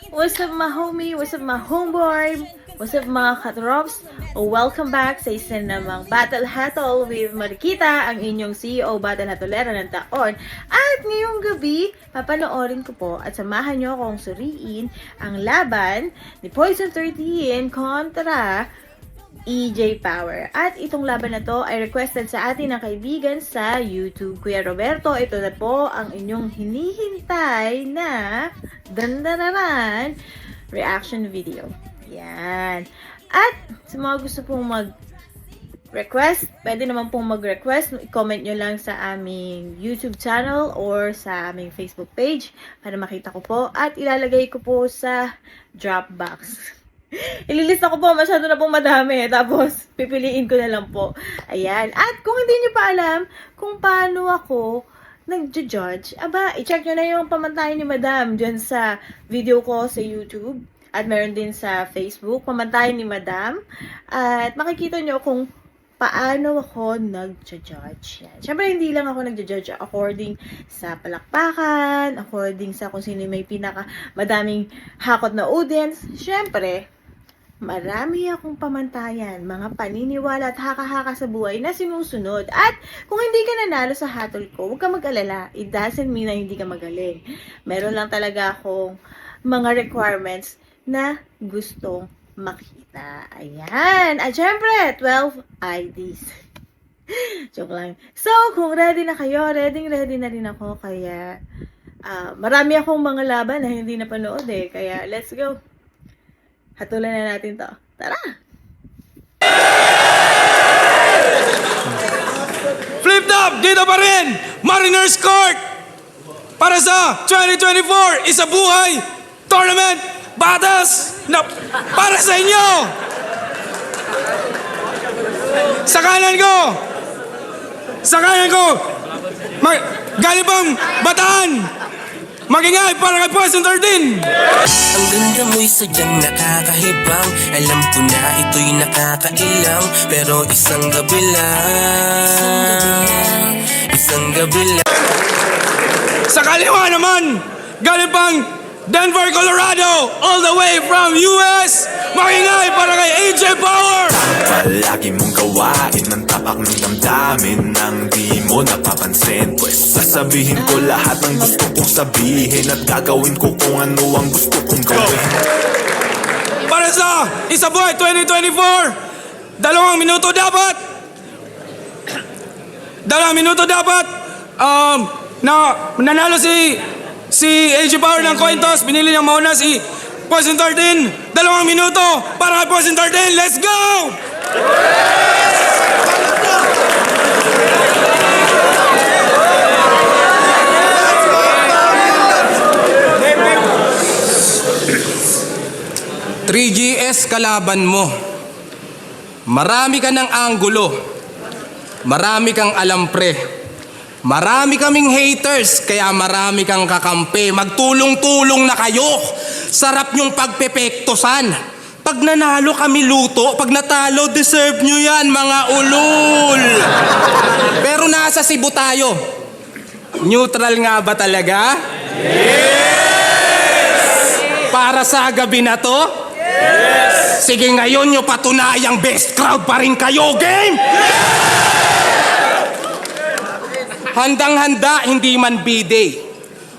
What's up mga homie? What's up mga homeboy? What's up mga katrops? Welcome back sa isa namang Battle Hatol with Marikita, ang inyong CEO Battle Hatolera ng taon. At ngayong gabi, papanoorin ko po at samahan nyo akong suriin ang laban ni Poison 13 kontra EJ Power. At itong laban na to ay requested sa atin ng kaibigan sa YouTube. Kuya Roberto, ito na po ang inyong hinihintay na dandanaran reaction video. Yan. At sa mga gusto pong mag-request, pwede naman pong mag-request. I-comment nyo lang sa aming YouTube channel or sa aming Facebook page para makita ko po. At ilalagay ko po sa Dropbox. Ililista ko po, masyado na pong madami. Tapos, pipiliin ko na lang po. Ayan. At kung hindi nyo pa alam kung paano ako nag-judge, aba, i-check nyo na yung pamantayan ni Madam dyan sa video ko sa YouTube. At meron din sa Facebook, pamantayan ni Madam. At makikita nyo kung paano ako nag-judge. Yan. Siyempre, hindi lang ako nag-judge according sa palakpakan, according sa kung sino may madaming hakot na audience. Siyempre, marami akong pamantayan, mga paniniwala at haka-haka sa buhay na sinusunod. At kung hindi ka nanalo sa hatol ko, huwag ka mag-alala. It doesn't mean na hindi ka magaling. Meron lang talaga akong mga requirements na gustong makita. Ayan. At syempre, 12 IDs. Joke lang. So, kung ready na kayo, ready na rin ako. Kaya, marami akong mga laban na hindi napanood eh. Kaya, let's go. Hatulan na natin to. Tara! Flip top! Dito pa rin! Mariners Court! Para sa 2024 Isa Buhay Tournament Battles na para sa inyo! Sa kanan ko! Galing pang Bataan! Magingay para kay Poison 13! Ang ganda mo'y sadyang nakakahibang. Alam ko na ito'y nakakailang, pero isang gabi lang. Sa kaliwa naman, galing pang Denver, Colorado, all the way from US, magingay para kay AJ Power! Palagi mong gawain ang tapak ng damdamin nang di mo napapansin. Pues sasabihin ko lahat ng gusto kong sabihin at gagawin ko kung ano ang gusto kong gawin. Para sa Isa Buhay 2024, 2 minuto dapat. 2 minuto dapat. Nanalo si AJ Power ng coin toss. Binili niyang mauna si Poison 13. 2 minuto para kay Poison 13. Let's go! "3GS kalaban mo. Marami ka ng anggulo. Marami kang alam pre. Marami kaming haters, kaya marami kang kakampi. Magtulong-tulong na kayo. Sarap nyong pagpepektosan. Pag nanalo kami luto, pag natalo, deserve nyo yan, mga ulol. Pero nasa Cebu tayo. Neutral nga ba talaga? Yes! Para sa gabi na to? Yes! Sige, ngayon nyo patunayang best crowd pa rin kayo, game! Handang-handa, hindi man B-Day.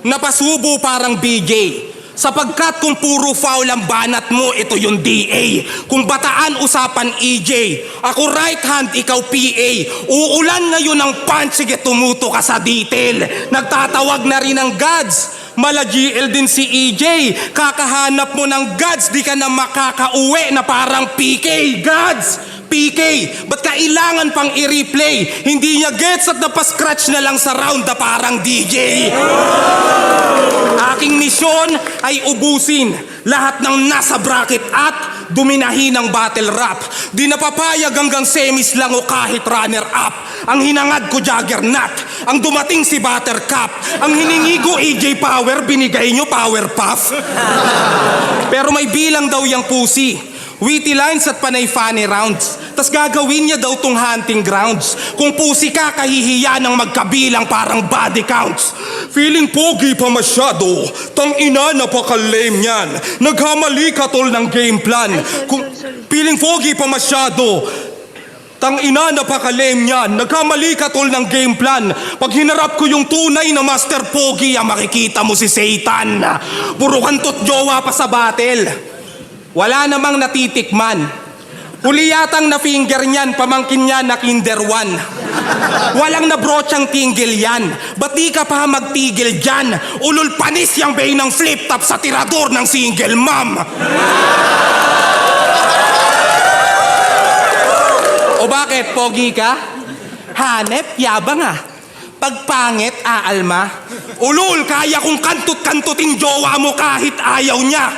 Napasubo parang BJ. Sapagkat kung puro foul ang banat mo, ito yung DA. Kung Bataan usapan EJ, ako right hand, ikaw PA. Uulan ngayon ng punch, sige tumuto ka sa detail. Nagtatawag na rin ng gods. Mala GL din si EJ. Kakahanap mo ng gods, di ka na makakauwi na parang PK. Gods! PK, ba't kailangan pang i-replay? Hindi niya gets at napascratch na lang sa round na parang DJ. Aking misyon ay ubusin lahat ng nasa bracket at duminahin ng battle rap. Di napapayag hanggang semis lang o kahit runner-up. Ang hinangad ko Juggernaut, ang dumating si Buttercup. Ang hiningi ko AJ Power, binigay nyo Power Puff. Pero may bilang daw yung pusi. Witty lines at panay funny rounds. Tas gagawin niya daw tong hunting grounds. Kung pusi ka, kahihiya ng magkabilang parang body counts. Feeling pogi pa masyado. Tang ina, napaka-lame yan. Naghamali ka tol ng game plan. Feeling pogi pa masyado. Tang ina, napaka-lame yan. Nagkamali ka tol ng game plan. Pag hinarap ko yung tunay na Master Pogi, makikita mo si Satan. Puro kantot jowa pa sa battle. Wala namang natitikman. Huli yatang na-finger niyan, pamangkin niya na kinder 1. Walang nabrochang tinggil yan. Ba't di ka pa magtigil dyan? Ulul panis yung bay ng flip-top sa tirador ng single mom. O bakit, pogi ka? Hanep, yabang ah. Pagpangit, aalma. Ulul, kaya kong kantut-kantutin jowa mo kahit ayaw niya.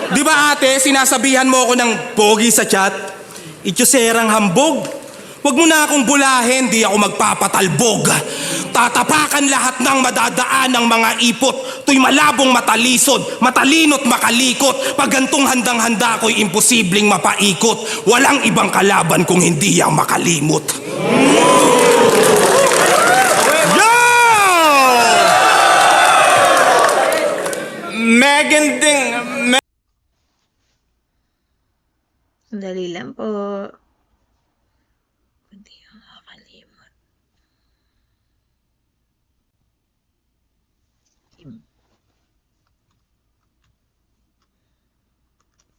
Di ba ate, sinasabihan mo ako ng pogi sa chat? Ityoserang hambog. Huwag mo na akong bulahin, di ako magpapatalbog. Tatapakan lahat ng madadaan ng mga ipot. To'y malabong matalisod, matalino't makalikot. Pag gantong handang-handa ko'y imposibleng mapaikot. Walang ibang kalaban kung hindi ang makalimot. Megan Ding... Sandali lang po. Hindi ako nakakalimot.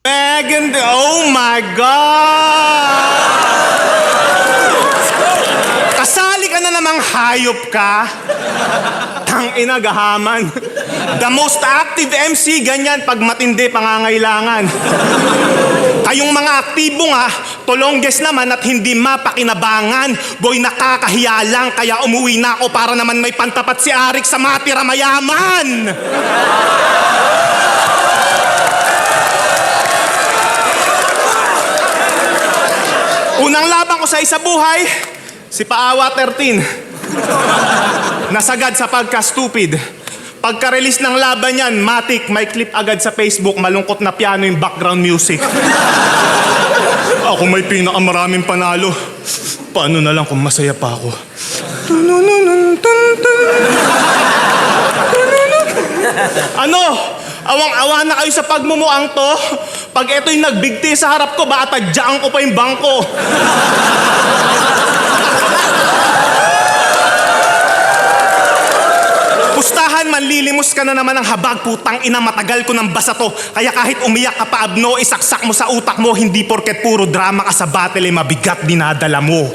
Megan Ding... Oh my God! Kasali ka na namang hayop ka. Tangina, gahaman. The most active MC, ganyan pag matindi pangangailangan. Kayong mga aktibo nga, tolongges naman at hindi mapakinabangan. Boy, nakakahiya lang, kaya umuwi na ako para naman may pantapat si Arik sa matira mayaman. Unang laban ko sa isa buhay, si Paawa 13. Nasagad sa pagka-stupid. Pagka-release ng laban yan, matik, may clip agad sa Facebook, malungkot na piano yung background music. Ako may pinakamaraming panalo. Paano na lang kung masaya pa ako? Ano? Awang-awa na kayo sa pagmumuang to? Pag ito'y nagbigti sa harap ko, baka tadyaan ko pa yung bangko. Pustahan, manlilimos ka na naman ng habag, putang ina, matagal ko ng basa to. Kaya kahit umiyak ka pa abno, isaksak mo sa utak mo, hindi porket puro drama ka sa battle, eh mabigat dinadala mo.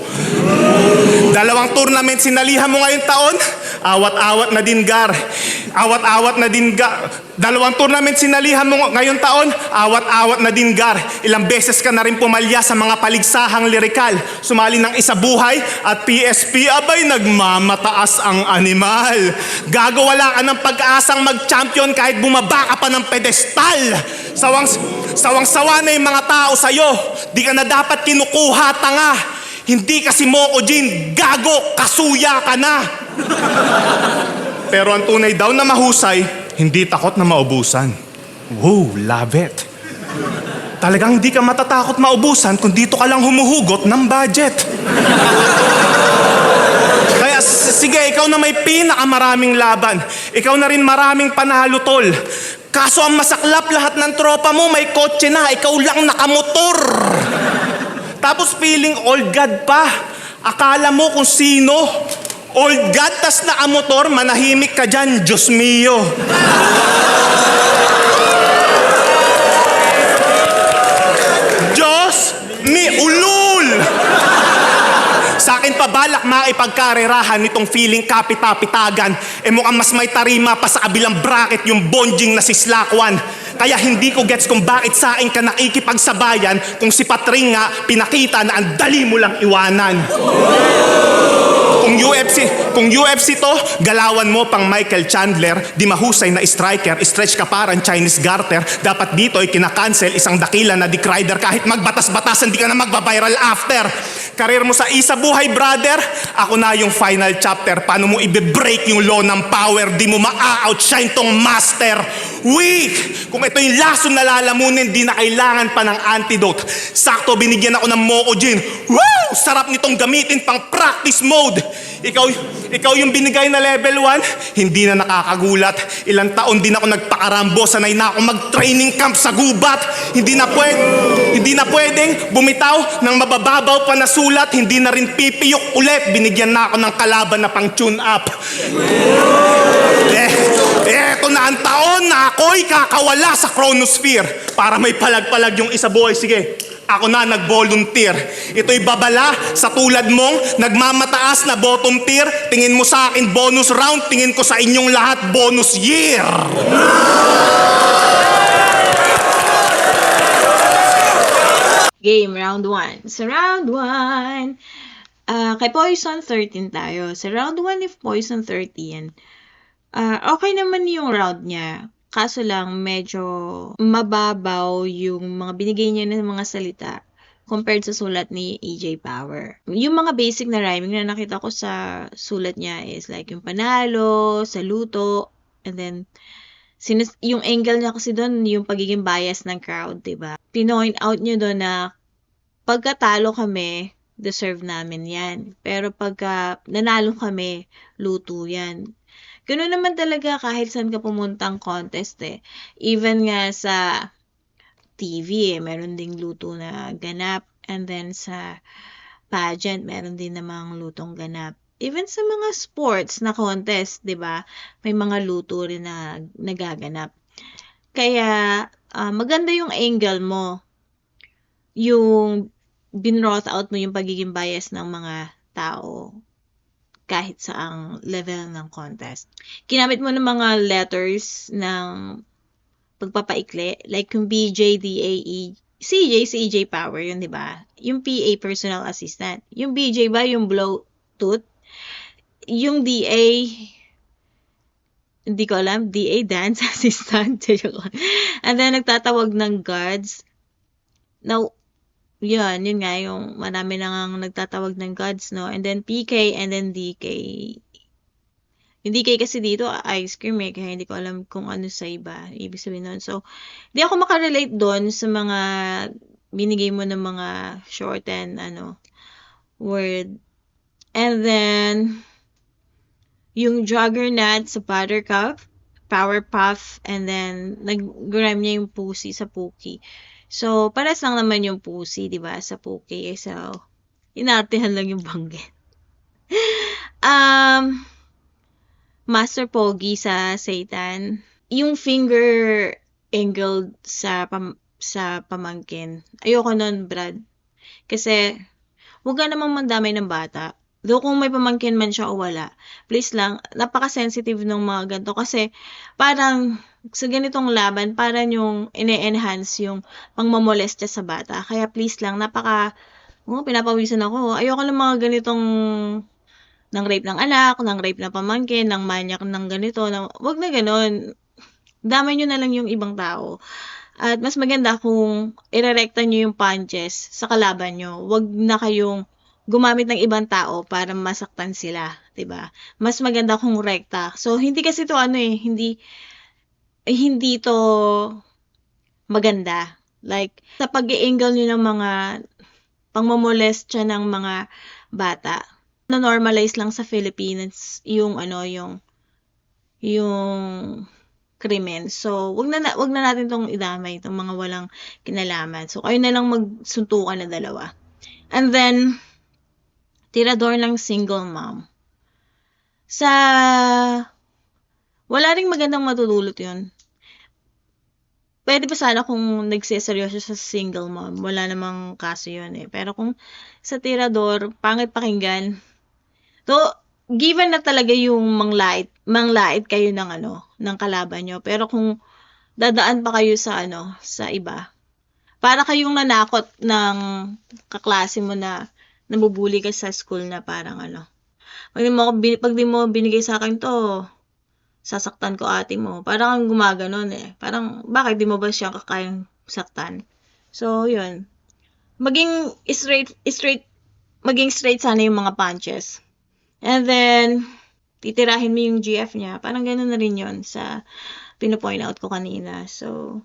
2 tournament sinalihan mo ngayong taon, awat-awat na din gar. Awat-awat na din gar. 2 tournament sinalihan mo ngayong taon, awat-awat na din gar. Ilang beses ka na rin pumalya sa mga paligsahang lirikal. Sumali ng Isa Buhay at PSP, abay nagmamataas ang animal. Gagawala ka ng pag-asang mag-champion kahit bumaba ka pa ng pedestal. Sawang-sawa na yung mga tao sa'yo. Di ka na dapat kinukuha, tanga. Hindi kasi Moko Jin, gago, kasuya ka na. Pero ang tunay daw na mahusay, hindi takot na maubusan. Wow, love it. Talagang hindi ka matatakot maubusan kung dito ka lang humuhugot ng budget. Kaya sige, ikaw na may pinakamaraming laban. Ikaw na rin maraming panalo, tol. Kaso ang masaklap, lahat ng tropa mo may kotse na, ikaw lang nakamotor. Tapos feeling old god pa. Akala mo kung sino. Old god, tas nakamotor, manahimik ka dyan, Diyos mio. Diyos mi ulul. Sa akin pa balak maipagkarerahan nitong feeling kapita-pitagan. Mukhang mas may tarima pa sa kabilang bracket yung bonjing na si Slakwan. Kaya hindi ko gets kung bakit sa akin ka nakikipagsabayan kung si Patring nga pinakita na ang dali mo lang iwanan. Kung UFC to, galawan mo pang Michael Chandler, di mahusay na striker, stretch ka parang Chinese garter. Dapat dito ay kinakancel isang dakila na Dick Rider kahit magbatas-batasan di ka na magbabiral after. Karir mo sa Isa Buhay, brother, ako na yung final chapter. Paano mo i-break yung law ng power, di mo ma-outshine tong master. Weak! Kung ito yung lason na lalamunin, di na kailangan pa ng antidote. Sakto, binigyan ako ng Moco Gin. Woo! Sarap nitong gamitin pang practice mode. Ikaw yung binigay na level 1, hindi na nakakagulat. Ilang taon din ako nagpakarambo, sanay na ako mag-training camp sa gubat. Hindi na pwedeng bumitaw ng mabababaw pa na sulat. Hindi na rin pipiyok ulit. Binigyan na ako ng kalaban na pang tune up. Eto na ang taon na ako'y kakawala sa chronosphere. Para may palag-palag yung isa boy. Sige, ako na nag-volunteer. Ito'y babala sa tulad mong nagmamataas na bottom tier. Tingin mo sa akin bonus round, tingin ko sa inyong lahat bonus year. Game, round 1. Sa round 1, kay Poison 13 tayo. Sa round 1 if Poison 13, okay naman yung round niya. Kaso lang, medyo mababaw yung mga binigay niya ng mga salita compared sa sulat ni AJ Power. Yung mga basic na rhyming na nakita ko sa sulat niya is like yung panalo, saluto, and then yung angle niya kasi doon, yung pagiging bias ng crowd, diba? Pinoint out niya doon na pagkatalo kami, deserve namin yan. Pero pagka nanalo kami, luto yan. Ganoon naman talaga kahit saan ka pumuntang contest eh. Even nga sa TV meron ding luto na ganap. And then sa pageant, meron din namang lutong ganap. Even sa mga sports na contest, di ba? May mga luto rin na nagaganap. Kaya, maganda yung angle mo. Yung binroth out mo yung pagiging bias ng mga tao kahit saang level ng contest. Ginamit mo ng mga letters ng pagpapaikli, like yung BJ, DAE, CJ, CJ Power, yun, di ba? Yung PA, personal assistant. Yung BJ ba, yung Bluetooth? Yung DA, hindi ko alam, DA, dance assistant. And then, nagtatawag ng gods. Now, yun nga, yung marami nang nagtatawag ng gods, no? And then PK, and then DK. Yung DK kasi dito, ice cream eh, kaya hindi ko alam kung ano sa iba, ibig sabihin nun. So, hindi ako makarelate doon sa mga binigay mo ng mga shorten, word. And then, yung Juggernaut sa Buttercup, Powerpuff, and then, nag-rhyme niya yung Pussy sa Pookie. So, pares lang naman yung Pussy, di ba, sa Pookie. So, inartihan lang yung banggit. Master Pogi sa Satan. Yung finger angled sa pamangkin. Ayoko nun, Brad. Kasi, huwag ka namang mandamay ng bata. Though kung may pamangkin man siya o wala, please lang, napaka-sensitive ng mga ganito. Kasi, parang, sa ganitong laban, parang yung ine-enhance yung pangmamolestya sa bata. Kaya please lang, pinapawisan ako. Ayoko ng mga ganitong ng rape ng anak, ng rape ng pamangkin, ng manyak ng ganito. Wag na ganon. Damay nyo na lang yung ibang tao. At mas maganda kung irerekta nyo yung punches sa kalaban nyo. Wag na kayong gumamit ng ibang tao para masaktan sila. 'Di ba? Mas maganda kung rekta. So, hindi kasi to hindi to maganda. Like, sa pag-i-angle nyo ng mga pangmamolestya ng mga bata, na-normalize lang sa Philippines yung krimen. So, wag na natin tong idamay, itong mga walang kinalaman. So, kayo na lang magsuntukan na dalawa. And then, tirador ng single mom. Wala ring magandang matutulot yun. Pwede pa sana kung nagseseryoso sa single mom. Wala namang kaso yun eh. Pero kung sa tirador, pangit pakinggan. So, given na talaga yung manglait kayo ng kalaban nyo. Pero kung dadaan pa kayo sa iba, para kayong nanakot ng kaklase mo na nabubuli ka sa school na parang pag di mo binigay sa akin to, sasaktan ko ate mo. Parang kang gumaganon eh. Parang, bakit di mo ba siya kakayang saktan? So, yun. Maging straight sana yung mga punches. And then, titirahin mo yung GF niya. Parang ganun na rin yun sa pinopoint out ko kanina. So,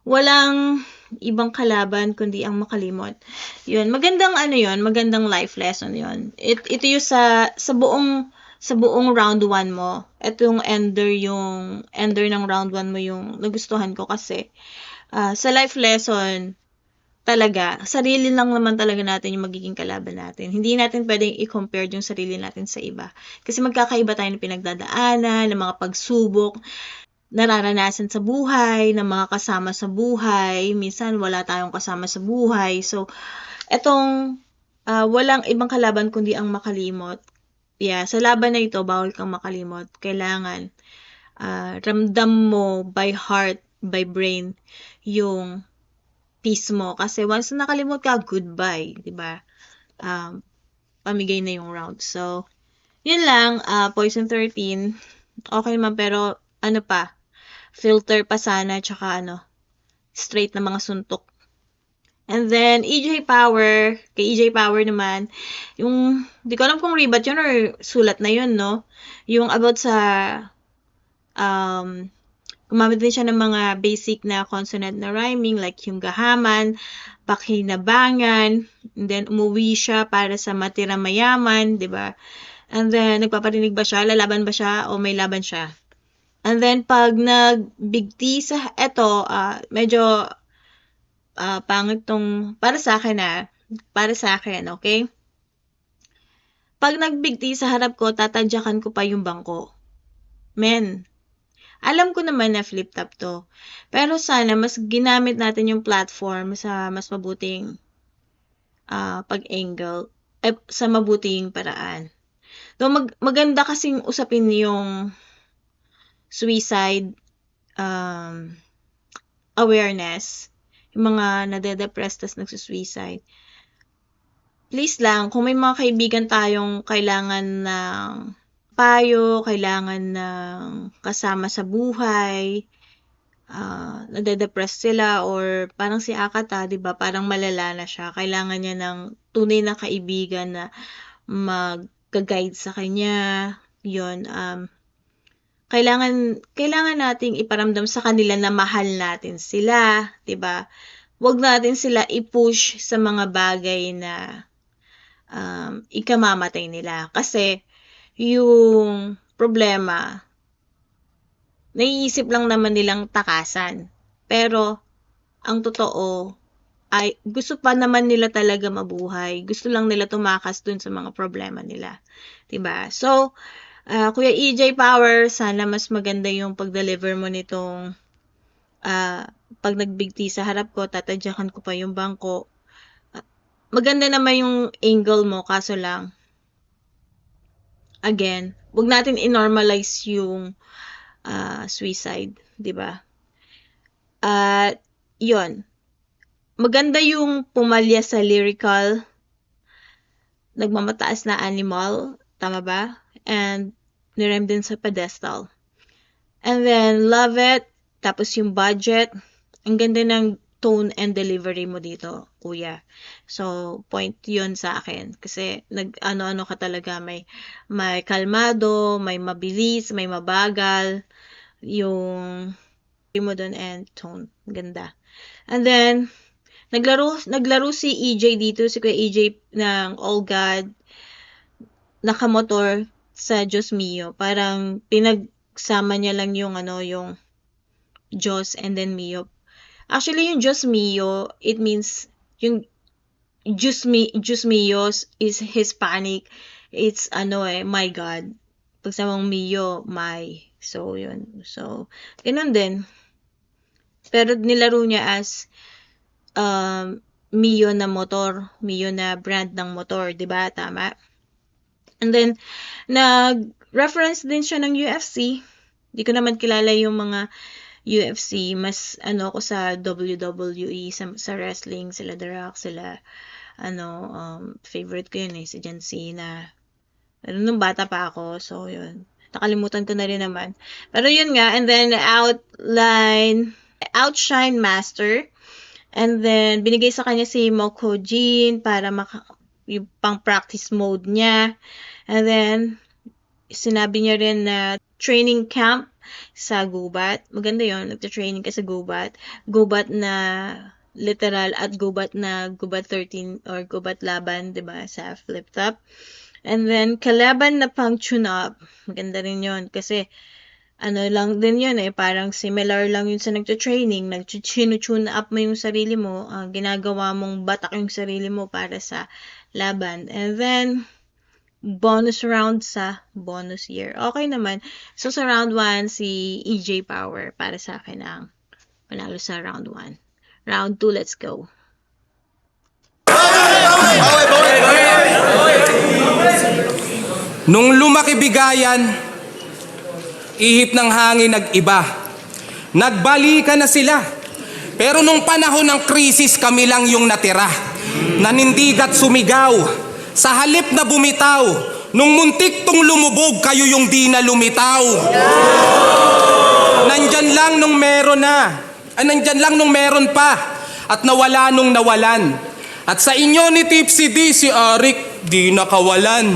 walang ibang kalaban kundi ang makalimot. Yun, magandang yun, magandang life lesson yun. Ito yung sa buong round 1 mo. Ito yung ender ng round 1 mo yung nagustuhan ko kasi sa life lesson, talaga, sarili lang naman talaga natin yung magiging kalaban natin. Hindi natin pwedeng i-compare yung sarili natin sa iba. Kasi magkakaiba tayo ng pinagdadaanan, ng mga pagsubok, nararanasan sa buhay, ng mga kasama sa buhay. Minsan, wala tayong kasama sa buhay. So, etong walang ibang kalaban kundi ang makalimot. Yeah, sa laban na ito, bawal kang makalimot. Kailangan ramdam mo by heart, by brain, yung peace mo. Kasi once na nakalimot ka, goodbye, di ba? Pamigay na yung round. So, yun lang, Poison 13, okay naman, pero filter pa sana, tsaka straight na mga suntok. And then, kay EJ Power naman, yung, di ko alam kung rebat yun or sulat na yun, no? Yung about sa, gumamit din siya ng mga basic na consonant na rhyming like yung gahaman, pakinabangan, and then umuwi siya para sa matira mayaman, di ba? And then, nagpaparinig ba siya? Lalaban ba siya? O may laban siya? And then, pag nagbigti sa, medyo pangit tong, para sa akin, okay? Pag nagbigti sa harap ko, tatadyakan ko pa yung bangko. Men, alam ko naman na flip-top to. Pero sana, mas ginamit natin yung platform sa mas mabuting pag-angle, sa mabuting paraan. So, maganda kasing usapin yung suicide awareness. Yung mga nade-depress tas nagsusuicide. Please lang, kung may mga kaibigan tayong kailangan ng payo, kailangan ng kasama sa buhay, nade-depress sila, or parang si Akata, di ba, parang malala na siya. Kailangan niya ng tunay na kaibigan na mag-guide sa kanya. Yun, kailangan nating iparamdam sa kanila na mahal natin sila, di ba? Huwag natin sila i-push sa mga bagay na ikamamatay nila. Kasi, yung problema, naiisip lang naman nilang takasan. Pero, ang totoo, ay gusto pa naman nila talaga mabuhay. Gusto lang nila tumakas dun sa mga problema nila. Diba? So, Kuya EJ Power, sana mas maganda yung pag-deliver mo nitong pag nagbigti sa harap ko, tatadyakan ko pa yung bangko. Maganda naman yung angle mo, kaso lang, again, wag natin i-normalize yung suicide, di ba? At yun, maganda yung pumalya sa lyrical, nagmamataas na animal, tama ba? And nirem din sa pedestal. And then, love it. Tapos yung budget, ang ganda ng tone and delivery mo dito, kuya. So, point yun sa akin. Kasi, ano-ano ka talaga, may kalmado, may mabilis, may mabagal, yung mo dun and tone. Ganda. And then, naglaro si EJ dito, si Kuya EJ ng All God, nakamotor sa Diyos Mio. Parang, pinagsama niya lang yung yung Diyos and then Mio. Actually, yung Diyos Mio, it means, yung Diyos Mio is Hispanic. It's, my God. Pagsamang Mio, my. So, yun. So, ganun din. Pero nilaro niya as Mio na motor. Mio na brand ng motor. Diba? Tama? And then, nag-reference din siya ng UFC. Di ko naman kilala yung mga UFC, mas ako sa WWE, sa wrestling, sila The Rock, sila favorite ko yun si John Cena. Nung bata pa ako, so yun. Nakalimutan ko na rin naman. Pero yun nga, and then Outshine Master, and then binigay sa kanya si Moko Jin para yung pang practice mode niya. And then sinabi niya rin na training camp sa gubat. Maganda yon, nagta-training ka sa gubat. Gubat na literal at gubat na gubat 13 or gubat laban, 'di ba, sa flip top. And then kalaban na pang tune up. Maganda rin yon kasi ano lang din yun parang similar lang yun sa nagta-training, nag-tune up mo yung sarili mo, ginagawa mong batak yung sarili mo para sa laban. And then, bonus round sa bonus year. Okay naman. So, sa round 1, si EJ Power para sa akin ang panalo sa round 1. Round 2, let's go. Nung lumaki bigayan, ihip ng hangin nag-iba. Nagbalikan na sila. Pero nung panahon ng krisis, kami lang yung natira. Nanindigat sumigaw. Sa halip na bumitaw, nung muntik tong lumubog, kayo yung di na lumitaw. Nandyan lang nung meron na. Nandyan lang nung meron pa. At nawala nung nawalan. At sa inyo ni Tipsy D, si Arik, di nakawalan.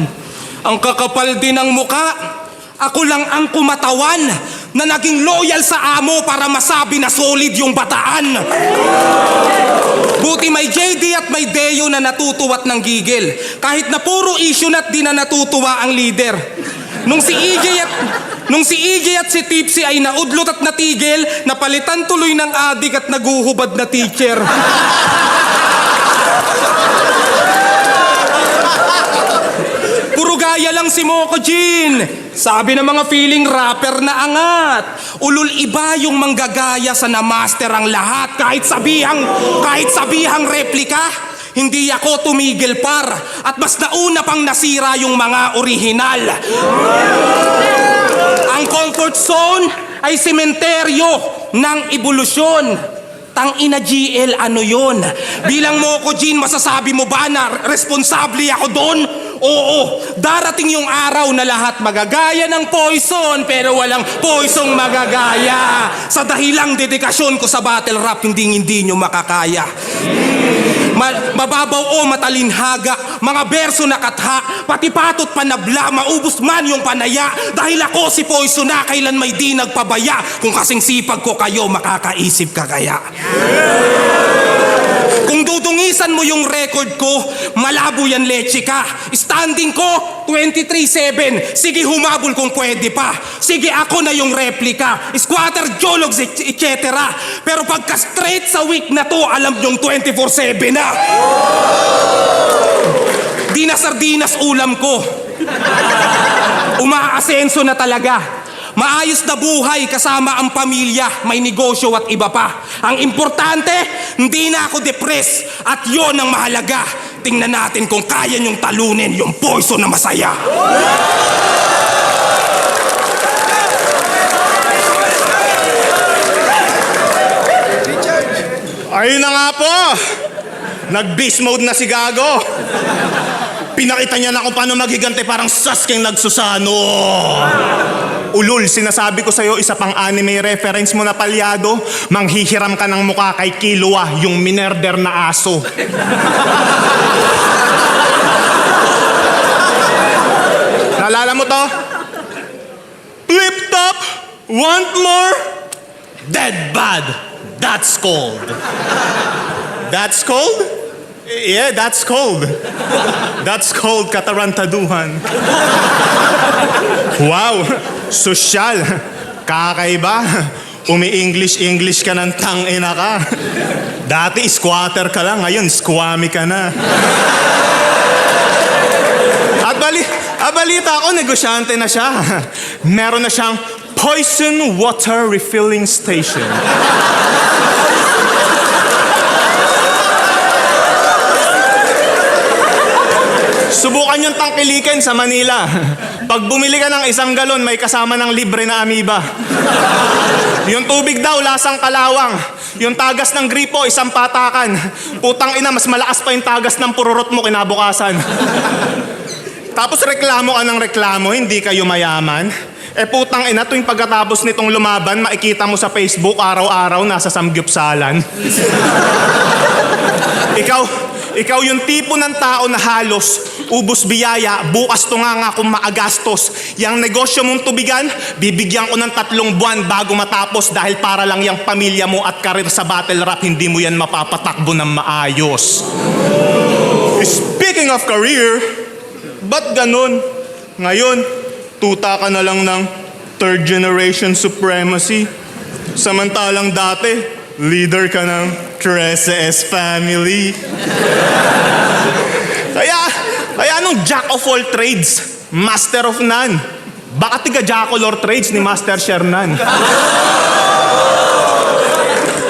Ang kakapal din ng muka. Ako lang ang kumatawan na naging loyal sa amo para masabi na solid yung bataan. Buti may JD at may Deo na natutuwa't ng gigil. Kahit na puro issue na't di na natutuwa ang leader. Nung si EJ at si Tipsy ay naudlot at natigil, napalitan tuloy ng adik at naguhubad na teacher. Puro gaya lang si Moco Jean. Sabi ng mga feeling rapper na angat. Ulul iba yung manggagaya sa na-master ang lahat. Kahit sabihang replika, hindi ako tumigil par. At mas nauna pang nasira yung mga orihinal. Ang comfort zone ay sementeryo ng ebolusyon. Tang-ina GL, ano yun? Bilang Moco Jean, masasabi mo ba na responsable ako doon? Oo, darating yung araw na lahat magagaya ng poison pero walang poisong magagaya. Sa dahilang dedikasyon ko sa battle rap, hindi nyo makakaya. Mababaw o matalinhaga, mga berso na katha, pati patot panabla, maubos man yung panaya. Dahil ako si Poison na kailan may di nagpabaya. Kung kasing sipag ko kayo, makakaisip ka kaya. Kung dudungisan mo yung record ko, malabo yan leche ka. Standing ko, 23-7. Sige humabol kung pwede pa. Sige ako na yung replika. Squatter, jologs, etc. Pero pagka straight sa week na to, alam nyong 24-7 na. Di na sardinas ulam ko. Umaasenso na talaga. Maayos na buhay kasama ang pamilya, may negosyo at iba pa. Ang importante, hindi na ako depressed at yon ang mahalaga. Tingnan natin kung kaya niyong talunin yung poison na masaya. Ayun na nga po! Nag-beast mode na si Gago. Pinakita niya na kung paano maghigante parang Sasuke nagsusano. Ulul, sinasabi ko sa'yo, isa pang anime reference mo na palyado, manghihiram ka ng mukha kay Killua, yung minerder na aso. Naalala mo to? Flip top, want more? Dead bad, that's cold. That's cold? Yeah, that's cold. That's cold, katarantaduhan. Wow, sosyal. Kakaiba. Umi-English ka ng tangina ka. Dati squatter ka lang, ngayon squammy ka na. At balita ako, negosyante na siya. Meron na siyang poison water refilling station. Subukan yung tangkilikin sa Manila. Pag bumili ka ng 1 galon, may kasama ng libre na amoeba. Yung tubig daw, lasang kalawang. Yung tagas ng gripo, 1 patakan. Putang ina, mas malakas pa yung tagas ng pururot mo kinabukasan. Tapos reklamo ka ng reklamo, hindi kayo mayaman. Putang ina, tuwing pagkatapos nitong lumaban, makikita mo sa Facebook, araw-araw nasa samgyupsalan. Ikaw yung tipo ng tao na halos ubos biyaya, bukas to nga kung maagastos. Yang negosyo mong tubigan, bibigyan ko ng 3 buwan bago matapos dahil para lang yung pamilya mo at karir sa battle rap, hindi mo yan mapapatakbo ng maayos. Speaking of career, ba't ganun? Ngayon, tuta ka na lang ng third generation supremacy. Samantalang dati, leader ka ng Trece family. Kaya anong jack of all trades, master of none? Baka tiga jack of all trades ni Master Shernan.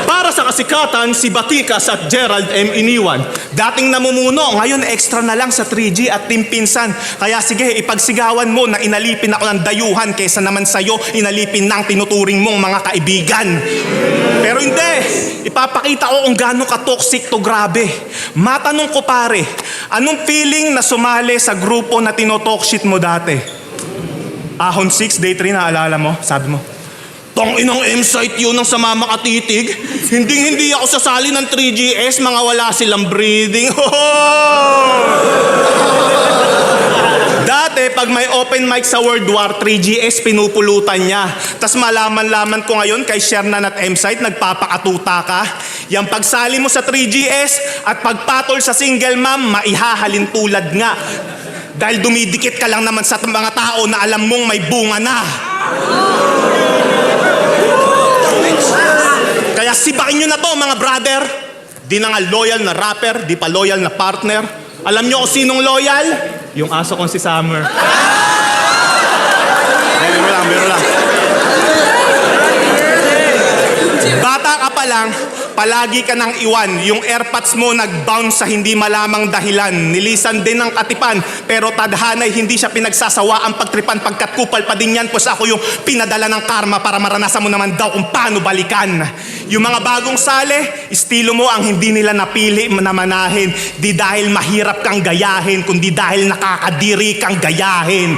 Para sa kasikatan, si Batikas at Gerald M. Iniwan. Dating namumuno, ngayon extra na lang sa 3G at Team Pinsan. Kaya sige, ipagsigawan mo na inalipin ako ng dayuhan kaysa naman sa'yo inalipin ng tinuturing mong mga kaibigan. Pero hindi, ipapakita ko kung gaano ka-toxic to, grabe. Matanong ko pare, anong feeling na sumali sa grupo na tinotalk mo dati? Ahon 6, day 3, naalala mo? Sabi mo, tong inang M-site yun ng sama makatitig. Hindi ako sasali ng 3GS, mga wala silang breathing. Dati, pag may open mic sa World War, 3GS pinupulutan niya. Tas malaman-laman ko ngayon kay Shernan at M-site, nagpapakatuta ka. Yang pagsali mo sa 3GS at pagpatol sa single mom, maihahalin tulad nga. Dahil dumidikit ka lang naman sa mga tao na alam mong may bunga na. Kaya sibakin nyo na to, mga brother. Di na nga loyal na rapper, di pa loyal na partner. Alam nyo kung sinong loyal? Yung aso kong si Summer. Biro lang. Bata ka pa lang, palagi ka nang iwan. Yung airpods mo nag-bounce sa hindi malamang dahilan. Nilisan din ng katipan, pero tadhanay hindi siya pinagsasawa ang pagtripan. Pagkat kupal pa din yan, pues ako yung pinadala ng karma para maranasan mo naman daw kung paano balikan. Yung mga bagong sale, estilo mo ang hindi nila napili na manahin. Di dahil mahirap kang gayahin, kundi dahil nakakadiri kang gayahin.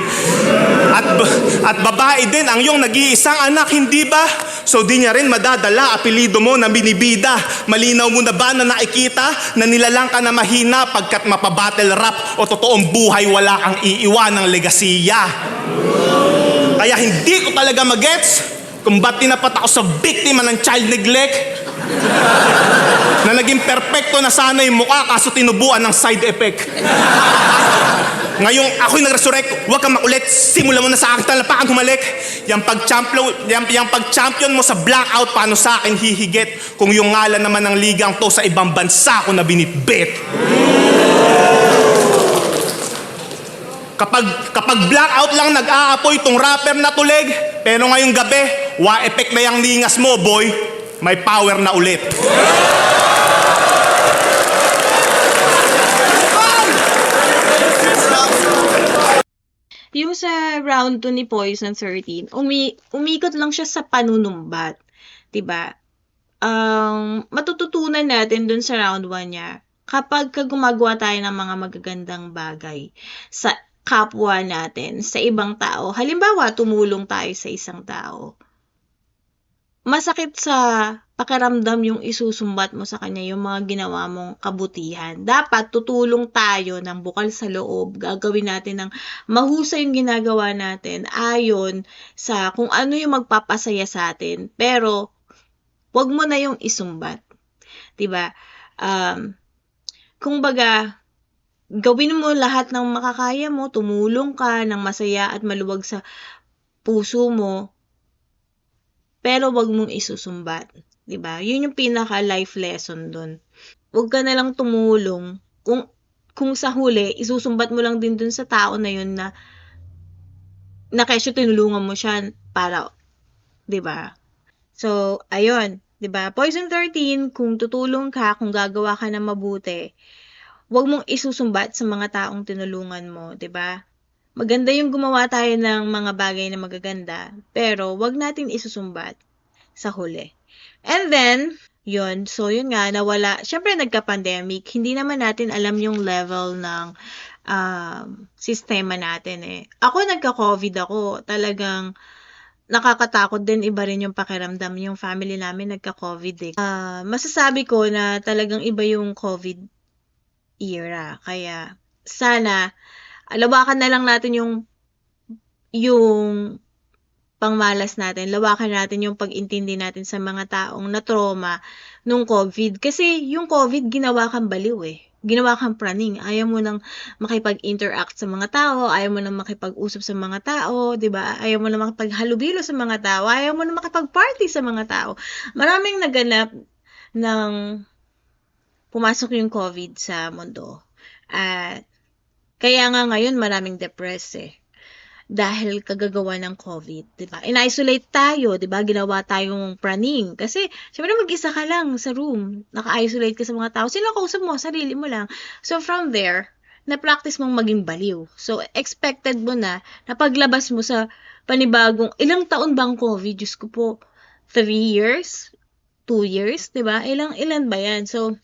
At babae din ang iyong nag-iisang anak, hindi ba? So di niya rin madadala apelido mo na binibida. Malinaw mo na ba na nakikita na nilalang ka na mahina pagkat mapabattle rap o totoong buhay wala kang iiwan ng legasiya? Kaya hindi ko talaga magets kung ba't tinapat ako sa biktima ng child neglect na naging perpekto na sana yung mukha kaso tinubuan ng side effect. Ngayong ako'y nag-resurrect, huwag kang makulit, simulan mo na sa akin talapakan humalik. Yung pag-champion mo sa blackout, paano sa akin hihigit kung yung ngalan naman ng ligang to sa ibang bansa ko na binitbit. Kapag blackout lang nag-aapoy tong rapper na tulig, pero ngayong gabi, wa-effect na yung ningas mo, boy. May power na ulit. Yung sa round 2 ni Poison 13, umikot lang siya sa panunumbat. 'Di ba? Matututunan natin dun sa round 1 niya, kapag gumagawa tayo ng mga magagandang bagay sa kapwa natin, sa ibang tao, halimbawa, tumulong tayo sa isang tao, masakit sa pakiramdam yung isusumbat mo sa kanya yung mga ginawa mong kabutihan. Dapat tutulong tayo ng bukal sa loob. Gagawin natin ng mahusay yung ginagawa natin ayon sa kung ano yung magpapasaya sa atin. Pero, wag mo na yung isumbat. 'Di ba? Kung baga, gawin mo lahat ng makakaya mo, tumulong ka ng masaya at maluwag sa puso mo, pero wag mong isusumbat, 'di ba? 'Yun yung pinaka life lesson doon. Wag ka na lang tumulong kung sa huli isusumbat mo lang din dun sa tao na 'yun na kesyo tinulungan mo siya para, 'di ba? So, ayun, 'di ba? Poison 13, kung tutulong ka, kung gagawa ka ng mabuti, wag mong isusumbat sa mga taong tinulungan mo, 'di ba? Maganda yung gumawa tayo ng mga bagay na magaganda, pero wag natin isusumbat sa huli. And then, yun, so yun nga, nawala, syempre nagka-pandemic, hindi naman natin alam yung level ng sistema natin eh. Ako nagka-COVID ako, talagang nakakatakot din, iba rin yung pakiramdam, yung family namin nagka-COVID eh. Masasabi ko na talagang iba yung COVID era, kaya sana, lawakan na lang natin yung pangmalas natin, lawakan natin yung pag-intindi natin sa mga taong na-trauma nung COVID. Kasi yung COVID, ginawa kang baliw eh. Ginawa kang praning. Ayaw mo nang makipag-interact sa mga tao, ayaw mo nang makipag-usap sa mga tao, di ba? Ayaw mo nang makipaghalubilo sa mga tao, ayaw mo nang makipag-party sa mga tao. Maraming naganap ng pumasok yung COVID sa mundo. At kaya nga ngayon maraming depressed eh. Dahil kagagawa ng COVID, 'di ba? In-isolate tayo, 'di ba? Ginawa tayong praning kasi syempre mag-isa ka lang sa room, naka-isolate ka sa mga tao. Sino kausap mo? Sarili mo lang. So from there, na-practice mong maging baliw. So expected mo na paglabas mo sa panibagong ilang taon bang COVID? Diyos ko po, 3 years? 2 years, 'di ba? Ilan ba 'yan? So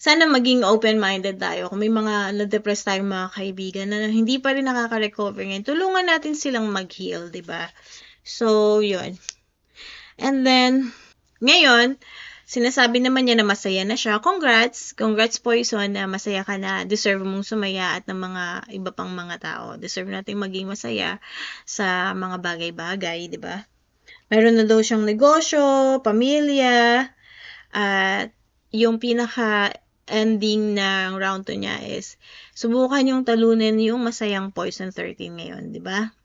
sana maging open-minded tayo. Kung may mga na-depress tayong mga kaibigan na hindi pa rin nakaka-recover ngayon, tulungan natin silang mag-heal, di ba? So, yun. And then, ngayon, sinasabi naman niya na masaya na siya. Congrats! Congrats, Poison, na masaya ka na. Deserve mong sumaya at ng mga iba pang mga tao. Deserve natin maging masaya sa mga bagay-bagay, di ba? Meron na daw siyang negosyo, pamilya, at yung pinaka-ending ng round 2 niya is subukan yung talunin yung masayang Poison 13 ngayon, di ba?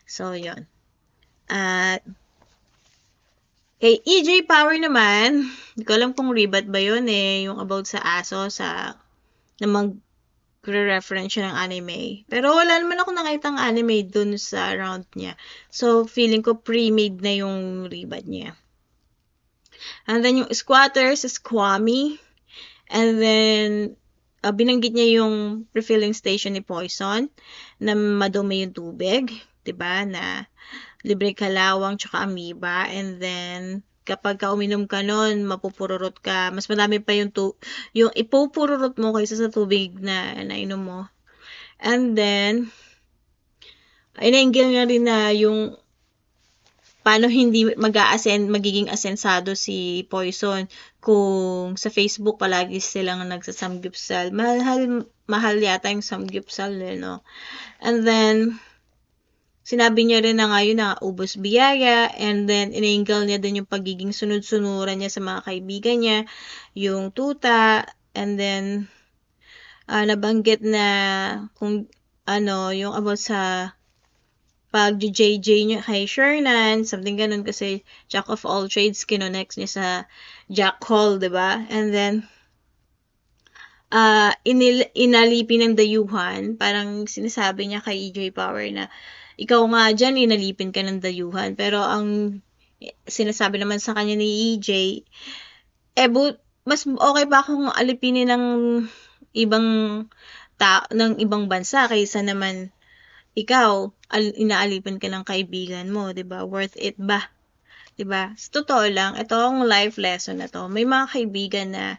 So, yun. At kay EJ Power naman, hindi ko alam kung ribat ba yun eh, yung about sa aso, na mag-reference siya ng anime. Pero wala naman ako nakitang anime dun sa round niya. So, feeling ko pre-made na yung ribat niya. And then yung squatters is Kwame. And then, binanggit niya yung refilling station ni Poison na madumi yung tubig. 'Di ba? Na libre kalawang tsaka amoeba. And then, kapag uminom ka nun, mapupururot ka. Mas madami pa yung ipupururot mo kaysa sa tubig na nainom mo. And then, inainggil nga rin na yung paano hindi magiging asensado si Poison kung sa Facebook palagi silang nagsasamgyupsal. Mahal yata yung samgyupsal, no? And then, sinabi niya rin na ngayon na ubos biyaya, and then inainggil niya din yung pagiging sunod-sunuran niya sa mga kaibigan niya, yung tuta, and then, nabanggit na kung yung about sa pag-JJ niya kay Shernan, something ganun kasi Jack of all trades, kinonex niya sa Jack Hall, diba? And then, inalipin ng dayuhan, parang sinasabi niya kay EJ Power na, ikaw nga dyan, inalipin ka ng dayuhan. Pero ang sinasabi naman sa kanya ni EJ, mas okay pa akong alipinin ng ibang bansa kaysa naman ikaw, inaalipin ka ng kaibigan mo, 'di ba? Worth it ba? 'Di ba? Sa totoo lang, ito ang life lesson na to. May mga kaibigan na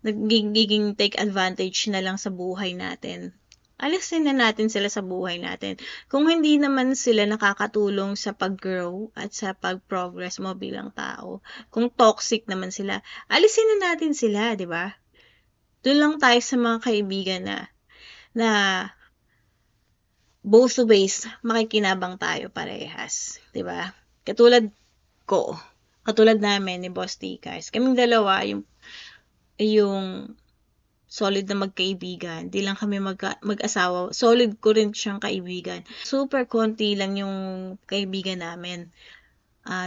nagiging take advantage na lang sa buhay natin. Alisin na natin sila sa buhay natin. Kung hindi naman sila nakakatulong sa pag-grow at sa pag-progress mo bilang tao, kung toxic naman sila, alisin na natin sila, 'di ba? Doon lang tayo sa mga kaibigan na both ways, makikinabang tayo parehas. 'Di ba? Katulad namin ni Boss Tikas. Kaming dalawa, yung solid na magkaibigan. Di lang kami mag-asawa. Solid ko rin siyang kaibigan. Super konti lang yung kaibigan namin.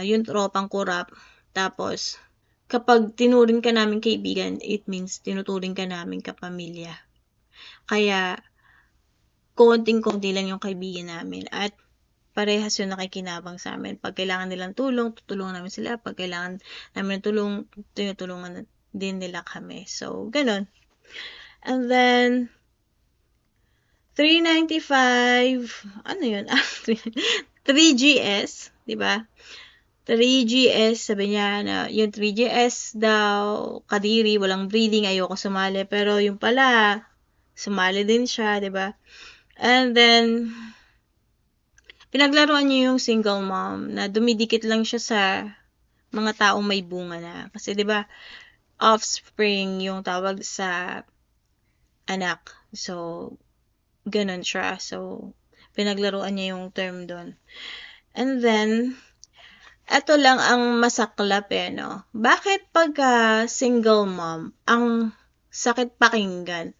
Yung tropang kurap. Tapos, kapag tinuring ka namin kaibigan, it means tinuturing ka namin kapamilya. Kaya, konting-konti lang yung kaibigan namin at parehas yung nakikinabang sa amin. Pag kailangan nilang tulong, tutulungan namin sila. Pag kailangan namin ng tulong, tinutulungan din nila kami. So, ganun. And then, 395, ano yun? 3GS, di ba? 3GS, sabi niya na yung 3GS daw, kadiri, walang breeding, ayoko sumali. Pero yung pala, sumali din siya, di ba? And then, pinaglaruan niya yung single mom na dumidikit lang siya sa mga taong may bunga na. Kasi 'di ba, offspring yung tawag sa anak. So, ganun siya. So, pinaglaruan niya yung term doon. And then, eto lang ang masaklap no? Bakit pagka single mom, ang sakit pakinggan?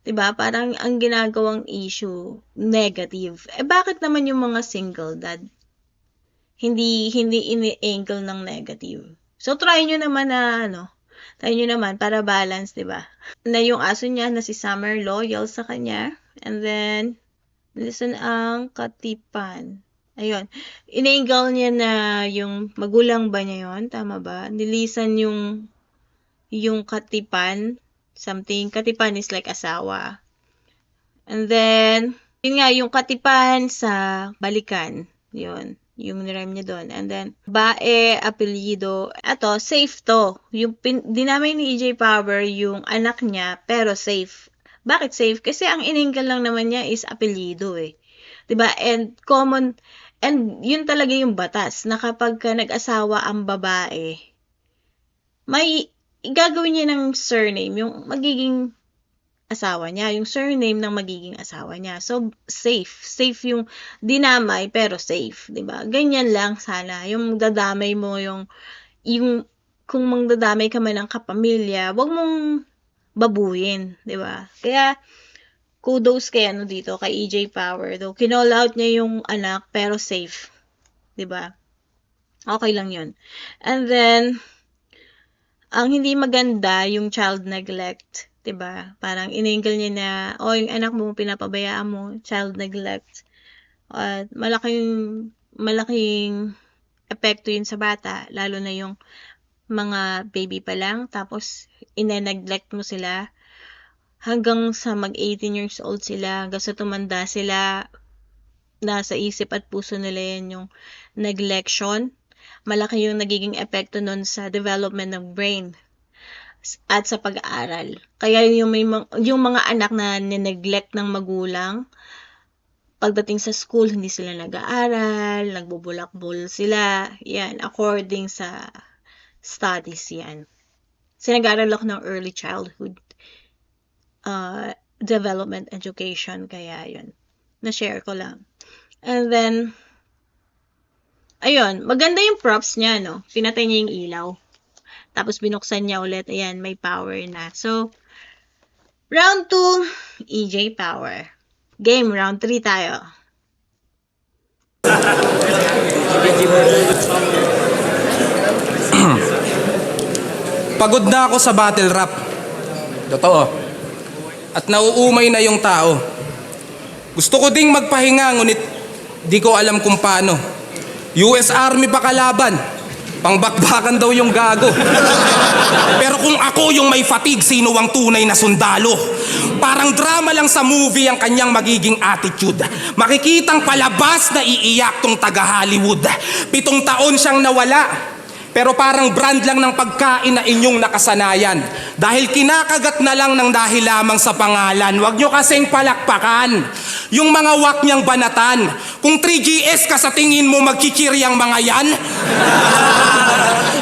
'Di ba? Parang ang ginagawang issue, negative. Bakit naman yung mga single dad? Hindi ini-angle ng negative. So, try nyo naman na, try nyo naman para balance, 'di ba? Na yung aso niya na si Summer loyal sa kanya. And then, listen ang katipan. Ayun. Inaingal niya na yung magulang ba niya yon, tama ba? Nilisan yung katipan, something. Katipan is like asawa. And then, yun nga, yung katipan sa balikan. Yun. Yung nirem niya doon. And then, bae, apelyido. Eto, safe to. Dinamay ni EJ Power yung anak niya, pero safe. Bakit safe? Kasi ang ininggal lang naman niya is apelyido eh. 'Di ba? And yun talaga yung batas na kapag nag-asawa ang babae, may gagawin niya ng surname, yung magiging asawa niya, yung surname ng magiging asawa niya. So, safe yung dinamay, pero safe, 'di ba? Ganyan lang sana. Yung dadamay mo, yung kung mangdadamay ka man ng kapamilya, wag mong babuyin, 'di ba? Kaya, kudos kay dito, kay EJ Power. Though, kinall out niya yung anak, pero safe. 'Di ba? Okay lang yun. And then, ang hindi maganda, yung child neglect. 'Di ba? Parang inangle niya na, yung anak mo, pinapabayaan mo, child neglect. At malaking epekto yun sa bata, lalo na yung mga baby pa lang, tapos ine-neglect mo sila hanggang sa mag-18 years old sila, hanggang sa tumanda sila, nasa isip at puso nila yan yung neglection. Malaki yung nagiging epekto nun sa development ng brain at sa pag-aaral. Kaya yung mga anak na nineglect ng magulang, pagdating sa school, hindi sila nag-aaral, nagbubulakbol sila. Yan, according sa studies yan. Kasi nag-aaral ako ng early childhood development education, kaya yun. Na-share ko lang. And then, ayun, maganda yung props niya, no? Pinatay niya yung ilaw. Tapos binuksan niya ulit. Ayan, may power na. So, round 2, EJ Power. Game, round 3 tayo. Pagod na ako sa battle rap. Totoo. At nauumay na yung tao. Gusto ko ding magpahinga, ngunit di ko alam kung paano. US Army pa kalaban. Pangbakbakan daw yung gago. Pero kung ako yung may fatigue, sino ang tunay na sundalo? Parang drama lang sa movie ang kanyang magiging attitude. Makikitang palabas na iiyak tong taga-Hollywood. 7 taon siyang nawala. Pero parang brand lang ng pagkain na inyong nakasanayan. Dahil kinakagat na lang ng dahil lamang sa pangalan. Huwag nyo kasing palakpakan. Yung mga wak niyang banatan. Kung 3GS ka sa tingin mo magkikiryang mga yan.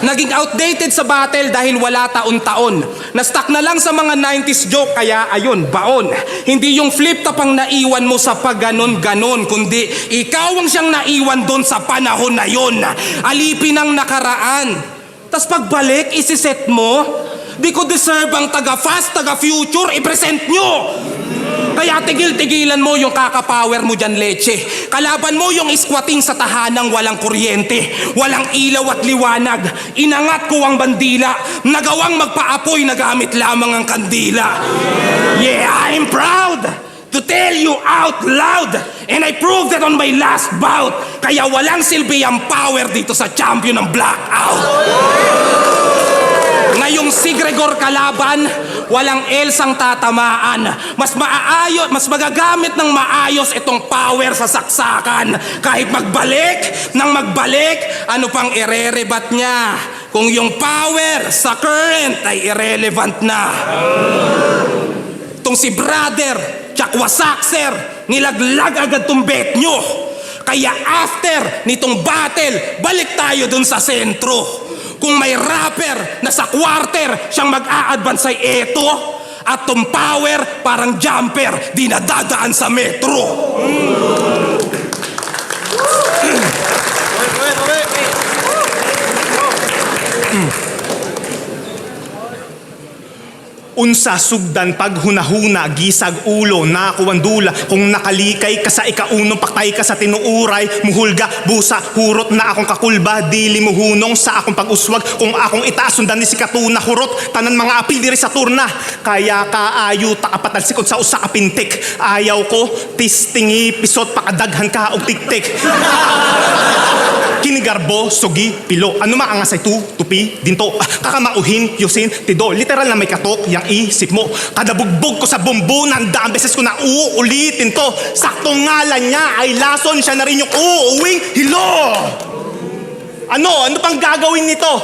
Naging outdated sa battle dahil wala taon-taon. Na-stuck na lang sa mga 90s joke, kaya ayun, baon. Hindi yung flip top ang naiwan mo sa pagganon-ganon, kundi ikaw ang siyang naiwan doon sa panahon na yon. Alipin ang nakaraan. Tas pagbalik, isiset mo, di ko deserve ang taga-fast, taga-future, i-present nyo. Kaya tigil-tigilan mo yung kakapower mo dyan, leche. Kalaban mo yung squatting sa tahanang walang kuryente, walang ilaw at liwanag. Inangat ko ang bandila, nagawang magpaapoy na gamit lamang ang kandila. Yeah, I'm proud to tell you out loud, and I proved that on my last bout. Kaya walang silbi ang power dito sa champion ng blackout. Ngayong si Gregor kalaban, walang elsang tatamaan. Mas magagamit ng maayos itong power sa saksakan. Kahit magbalik, ano pang irerebat niya? Kung yung power sa current ay irrelevant na. Itong si brother, Chakwasakser, nilaglag agad tong bet nyo. Kaya after nitong battle, balik tayo dun sa sentro. Kung may rapper na sa quarter siyang mag-a-advance ay eto, At tong power parang jumper, di nadadaan sa metro. Unsa sugdan paghunahuna gisag ulo nakuwandula kung nakalikay ka sa ikaunong paktay ka sa tinuuray muhulga busa hurot na akong kakulba dili muhunong sa akong pag-uswag kung akong itaas sundan ni si katuna hurot tanan mga apil diri sa turna kaya kaayo ta kapatalsikod sa usa ka pintik ayaw ko tistingi pisot pakadaghan ka og tiktik kinigarbo, sugi, pilo. Ano ma ang asay tupi, dinto. Kakamauhin, yusin, tido. Literal na may katok, yang isip mo. Kada bugbog ko sa bumbunan, daang beses ko na uulitin to. Saktong ngalan niya ay lason, siya na rin yung uuwing hilo. Ano pang gagawin nito?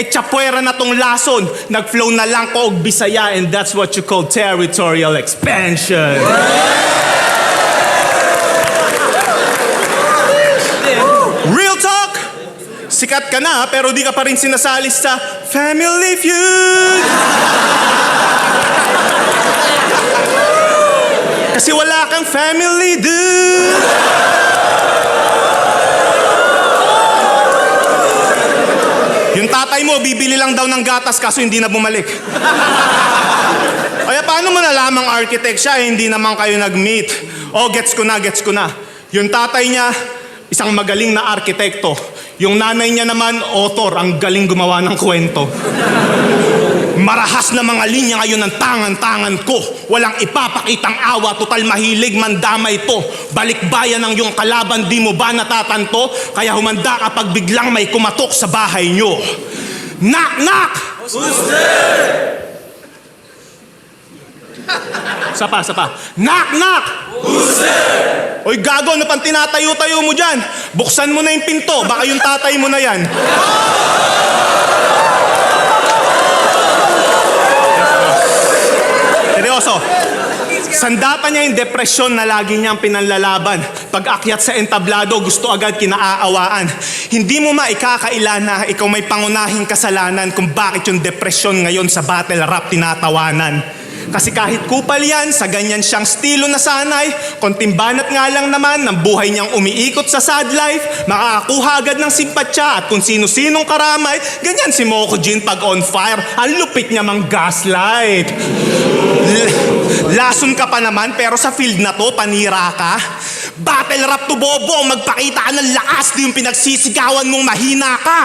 Chapwera na tong lason. Nag-flow na lang ko og Bisaya and that's what you call territorial expansion. Real talk! Sikat ka na pero di ka pa rin sinasalis sa Family Feud! Kasi wala kang family, dude! Yung tatay mo, bibili lang daw ng gatas kaso hindi na bumalik. Kaya paano mo nalamang architect siya, hindi naman kayo nag-meet? Oh, gets ko na. Yung tatay niya, isang magaling na arkitekto. Yung nanay niya naman, author, ang galing gumawa ng kwento. Marahas na mga linya ngayon ng tangan-tangan ko. Walang ipapakitang awa, total mahilig mandamay to. Balikbayan ng iyong kalaban, di mo ba natatanto? Kaya humanda ka pag biglang may kumatok sa bahay nyo. Knock, knock! Who's there? Sapa. Knock, knock! Who's there? Oy, gago, ano pang tinatayo-tayo mo dyan? Buksan mo na yung pinto, baka yung tatay mo na yan. Seryoso. Sandata niya yung depresyon na lagi niyang pinanlalaban. Pag akyat sa entablado, gusto agad kinaaawaan. Hindi mo maikakaila na ikaw may pangunahing kasalanan kung bakit yung depresyon ngayon sa battle rap tinatawanan. Kasi kahit kupal yan, sa ganyan siyang estilo na sanay, konting banat nga lang naman ng buhay niyang umiikot sa sad life, makakakuha agad ng simpatsya at kung sino-sinong karamay, ganyan si Moko Jin pag on fire, ang lupit niya mang gaslight. Lason ka pa naman pero sa field na to, panira ka. Battle rap to bobo, magpakita ka ng lakas, di yung pinagsisigawan mong mahina ka.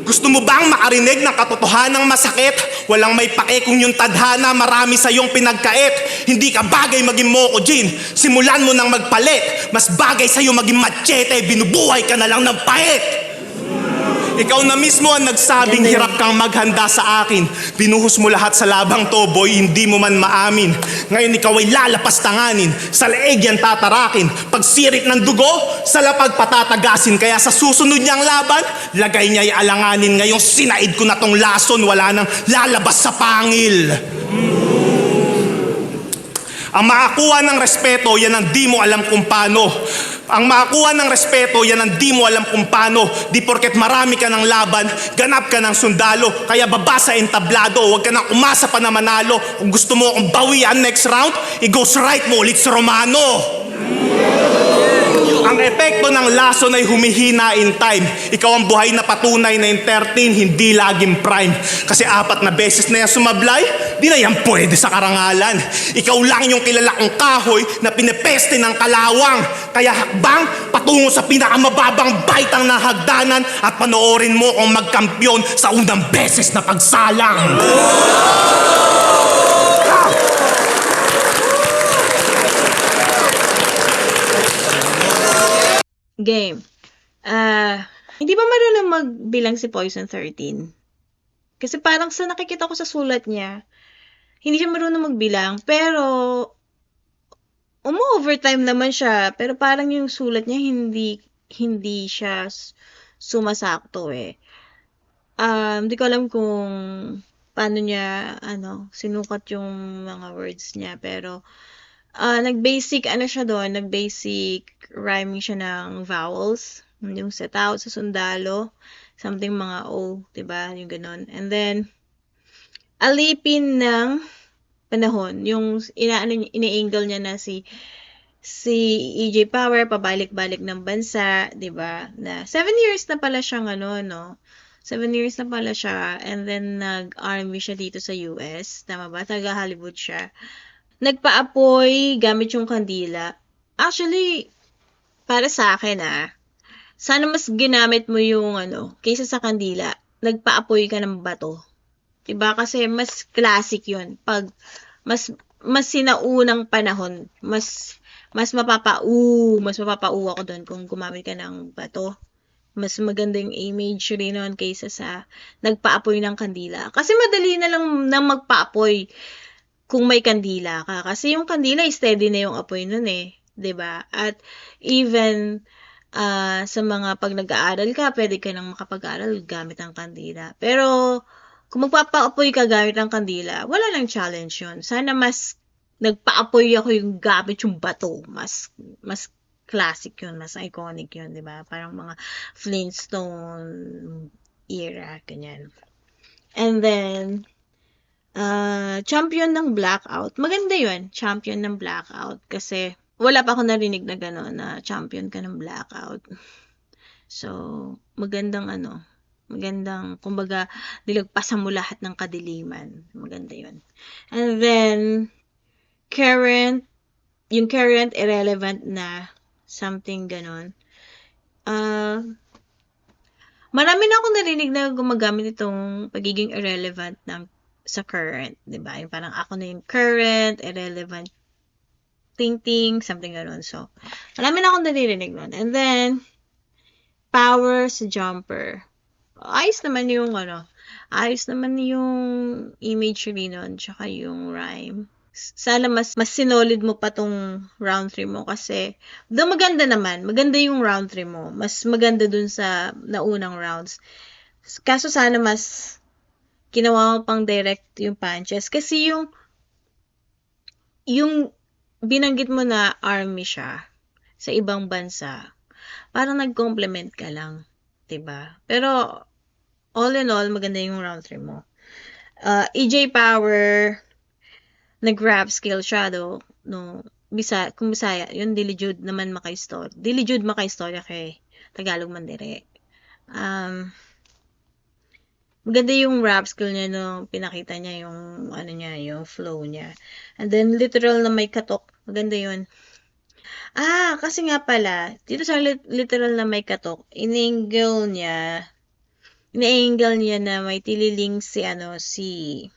Gusto mo bang makarinig ng katotohanang masakit? Walang may pake kung yung tadhana marami sa iyong pinagkait. Hindi ka bagay maging Moko Jin. Simulan mo nang magpalit. Mas bagay sa iyo maging machete. Binubuhay ka na lang ng pait. Ikaw na mismo ang nagsabing hirap kang maghanda sa akin. Binuhos mo lahat sa labang to, boy, hindi mo man maamin. Ngayon ikaw ay lalapas tanganin. Sa leeg yan tatarakin. Pagsirit ng dugo, sa lapag patatagasin. Kaya sa susunod niyang laban, lagay niya'y alanganin. Ngayong sinaid ko na tong lason, wala nang lalabas sa pangil. Ang makakuha ng respeto, yan ang di mo alam kung paano. Ang makakuha ng respeto, yan ang di mo alam kung paano. Di porket marami ka ng laban, ganap ka ng sundalo. Kaya baba sa entablado, huwag ka nang umasa pa na manalo. Kung gusto mo akong bawian next round, i-ghost right mo ulit sa Romano. Ang epekto ng lason ay humihina in time. Ikaw ang buhay na patunay na yung 13, hindi laging prime. Kasi 4 na beses na yan sumablay, di na yan pwede sa karangalan. Ikaw lang yung kilala kong kahoy na pinepeste ng kalawang. Kaya hakbang, patungo sa pinakamababang baitang na hagdanan at panoorin mo kung magkampyon sa unang beses na pagsalang. Game. Hindi ba marunong magbilang si Poison 13? Kasi parang sa nakikita ko sa sulat niya, hindi siya marunong magbilang, pero umu-overtime naman siya, pero parang yung sulat niya hindi siya sumasakto eh. Hindi ko alam kung paano niya sinukat yung mga words niya, pero nag-basic siya doon, nag-basic rhyming siya ng vowels, yung set out sa sundalo, something mga O, 'di ba? Yung ganon. And then alipin ng panahon, yung ini-angle niya na si EJ Power pabalik-balik ng bansa, 'di ba? Na 7 years na pala siyang ano, no? 7 years na pala siya, and then nag-army siya dito sa US. Tama ba? Taga Hollywood siya. Nagpa-apoy gamit yung kandila. Actually, para sa akin sana mas ginamit mo yung ano, kaysa sa kandila, nagpa-apoy ka ng bato. 'Di ba? Kasi mas classic 'yun. Pag mas sinaunang panahon, mas mapapau ako doon kung gumamit ka ng bato. Mas maganda yung imagery nun kaysa sa nagpaapoy ng kandila. Kasi madali na lang na magpaapoy kung may kandila ka. Kasi yung kandila, steady na yung apoy nun eh. 'Di ba? At even sa mga pag nag-aaral ka, pwede ka nang makapag-aaral gamit ang kandila. Pero kung magpapaapoy ka gamit ang kandila, wala nang challenge yun. Sana mas nagpaapoy ako yung gamit yung bato. Mas classic yun, mas iconic yun, di ba? Parang mga Flintstone era, ganyan. And then, champion ng blackout. Maganda yun, champion ng blackout. Kasi, wala pa ako narinig na gano'n na champion ka ng blackout. So, magandang kumbaga, nilagpasan mo lahat ng kadiliman. Maganda yun. And then, yung current irrelevant na something ganon. Marami na akong narinig na gumagamit itong pagiging irrelevant sa current, di ba? Yung parang ako na yung current, irrelevant thinking, something ganon. So, marami na akong narinig nun. And then, power sa jumper. Ayos naman yung imagery nun, tsaka yung rhyme. Sana mas sinolid mo pa tong round 3 mo kasi maganda yung round 3 mo. Mas maganda dun sa naunang rounds. Kaso sana mas ginawa mo pang direct yung punches kasi yung binanggit mo na army siya sa ibang bansa, parang nag-compliment ka lang, 'di ba? Pero all in all, maganda yung round 3 mo. EJ Power, nag-rap skill siya no, kung Bisaya, yun Dilijud naman makaistorya. Dilijud makaistorya kay Tagalog man dire. Maganda yung rap skill niya no, pinakita niya yung yung flow niya. And then literal na may katok, maganda yun. Kasi nga pala, dito sa literal na may katok, in-angle niya na may tililing si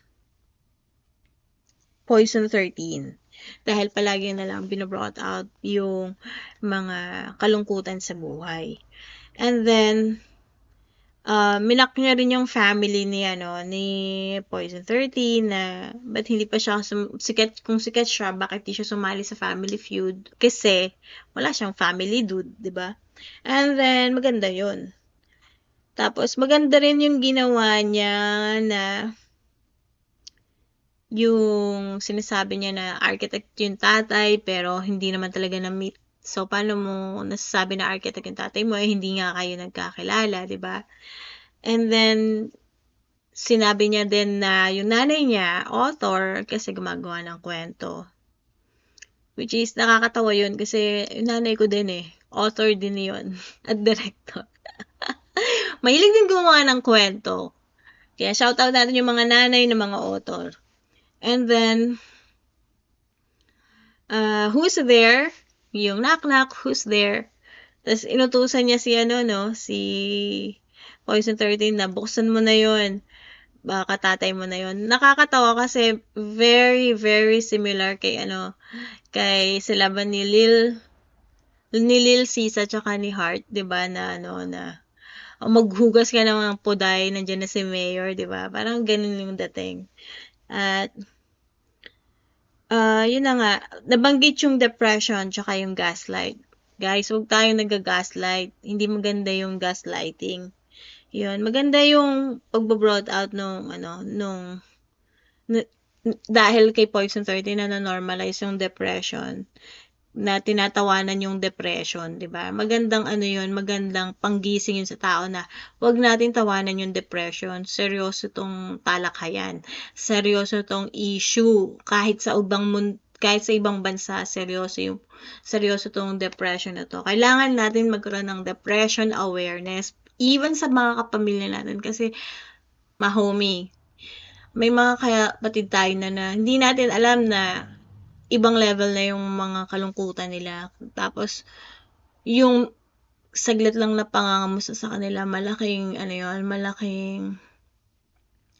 Poison 13. Dahil palagi na lang binobrought out yung mga kalungkutan sa buhay. And then, minak niya rin yung family ni Poison 13 na ba't hindi pa siya sikat, kung sikat siya, bakit di siya sumali sa Family Feud? Kasi, wala siyang family dude, di ba? And then, maganda yun. Tapos, maganda rin yung ginawa niya na yung sinasabi niya na architect yung tatay pero hindi naman talaga na-meet. So, paano mo nasasabi na architect yung tatay mo hindi nga kayo nagkakilala, di ba? And then, sinabi niya din na yung nanay niya, author, kasi gumagawa ng kwento. Which is, nakakatawa yun kasi yung nanay ko din author din yun at director. Mahilig din gumawa ng kwento. Kaya shoutout natin yung mga nanay ng mga author. And then, who's there? Yung knock-knock, who's there? Tapos, inutusan niya si Poison 13 na buksan mo na yun. Baka tatay mo na yun. Nakakatawa kasi very, very similar kay sila ba ni Lil Sisa tsaka ni Heart, 'di ba? Na maghugas ka ng mga puday, nandiyan na si Mayor, 'di ba? Parang ganun yung dating. At yun na nga, nabanggit yung depression tsaka yung gaslight. Guys, huwag tayong nag-gaslight. Hindi maganda yung gaslighting. Yun, maganda yung pagbo-brought out dahil kay Poison 13 na normalize yung depression. na tinatawanan yung depression, 'di ba? Magandang ano 'yun, magandang panggising 'yun sa tao na 'wag natin tawanan yung depression. Seryoso 'tong talakayan. Seryoso 'tong issue kahit sa ibang bansa, seryoso 'tong depression na 'to. Kailangan natin magkaroon ng depression awareness even sa mga kapamilya natin kasi mahomie. May mga kapatid tayo na hindi natin alam na ibang level na yung mga kalungkutan nila. Tapos, yung saglit lang na pangangamusta sa kanila, malaking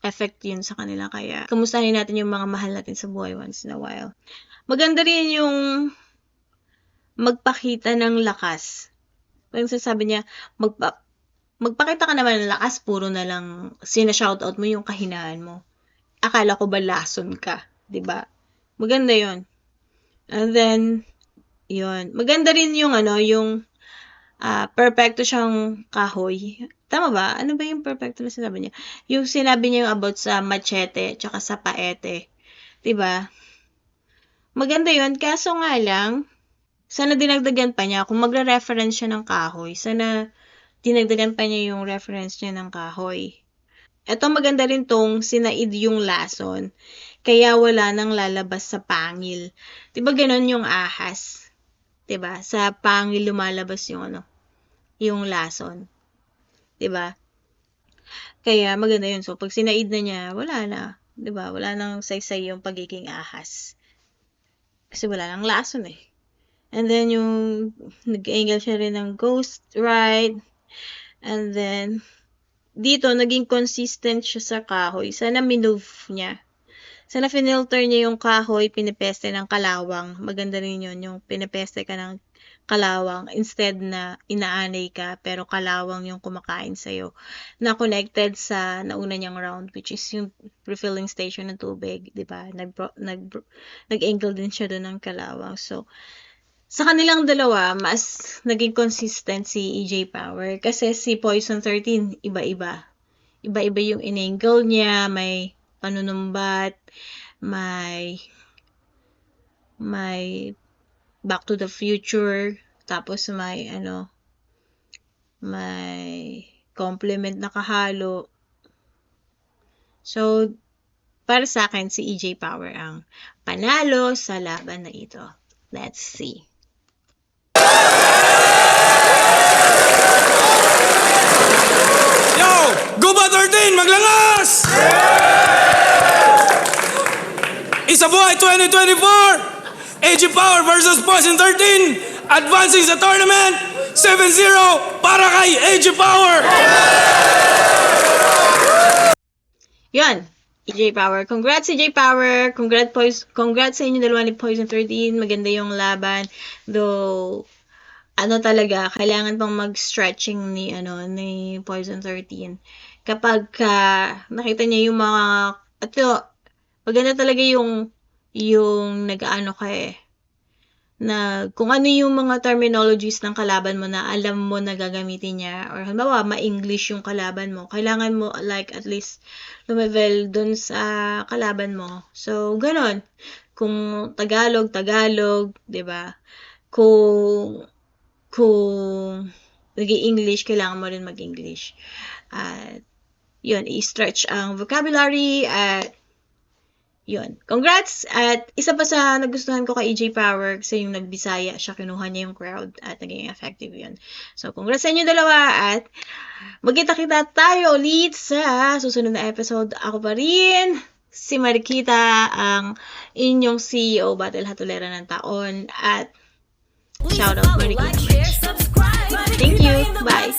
effect yun sa kanila. Kaya, kamustahin natin yung mga mahal natin sa buhay once in a while. Maganda rin yung magpakita ng lakas. Parang sasabi niya, magpakita ka naman ng lakas, puro na lang sina-shoutout mo yung kahinaan mo. Akala ko ba lason ka? 'Di ba? Maganda yon. And then, yun. Maganda rin yung perfecto siyang kahoy. Tama ba? Ano ba yung perfecto na sinabi niya? Yung sinabi niya yung about sa machete, tsaka sa paete. 'Di ba? Maganda yun. Kaso nga lang, sana dinagdagan pa niya. Kung magre-reference siya ng kahoy, sana dinagdagan pa niya yung reference niya ng kahoy. Ito maganda rin tong sinaid yung lason. Kaya wala nang lalabas sa pangil. 'Di ba gano'n yung ahas? 'Di ba? Sa pangil lumalabas yung yung lason. 'Di ba? Kaya maganda 'yun. So pag sinaid na niya, wala na, 'di ba? Wala nang saysay yung pagiging ahas. Kasi wala nang lason eh. And then yung nag-angle siya rin ng ghost ride. And then dito naging consistent siya sa kahoy. Sana minove niya. Sana finilter niya yung kahoy, pinipeste ng kalawang. Maganda rin yun, yung pinipeste ka ng kalawang instead na inaanay ka, pero kalawang yung kumakain sa'yo. Na connected sa nauna niyang round, which is yung refilling station ng tubig, di ba? Nag-angle din siya doon ng kalawang. So, sa kanilang dalawa, mas naging consistent si EJ Power. Kasi si Poison 13, iba-iba. Iba-iba yung in-angle niya, may panunumbat, may Back to the Future, tapos may compliment na kahalo. So, para sa akin, si EJ Power ang panalo sa laban na ito. Let's see. Yo! Guba 13, maglangas! Isa buhay 2024! AG Power versus Poison 13, advancing sa tournament, 7-0 para kay AG Power! Yun, EJ Power. Congrats EJ Power. Congrats sa inyo dalawa ni Poison 13. Maganda yung laban. Though, talaga, kailangan pang mag-stretching ni Poison 13. Kapag nakita niya yung mga, maganda talaga yung nag-ano ka na kung ano yung mga terminologies ng kalaban mo na alam mo na gagamitin niya, or halimbawa ma-English yung kalaban mo, kailangan mo like at least lumevel dun sa kalaban mo. So, ganon. Kung Tagalog, 'di ba? Kung nag-i-English, kailangan mo rin mag-English. At yun, i-stretch ang vocabulary at yun. Congrats! At isa pa sa nagustuhan ko kay EJ Power kasi yung nagbisaya siya, kinuha niya yung crowd at naging effective yun. So, congrats sa inyo dalawa at magkita-kita tayo ulit sa susunod na episode. Ako pa rin, si Marikita, ang inyong CEO Battle Hatolera ng taon at shoutout Marikita. Thank you. Bye.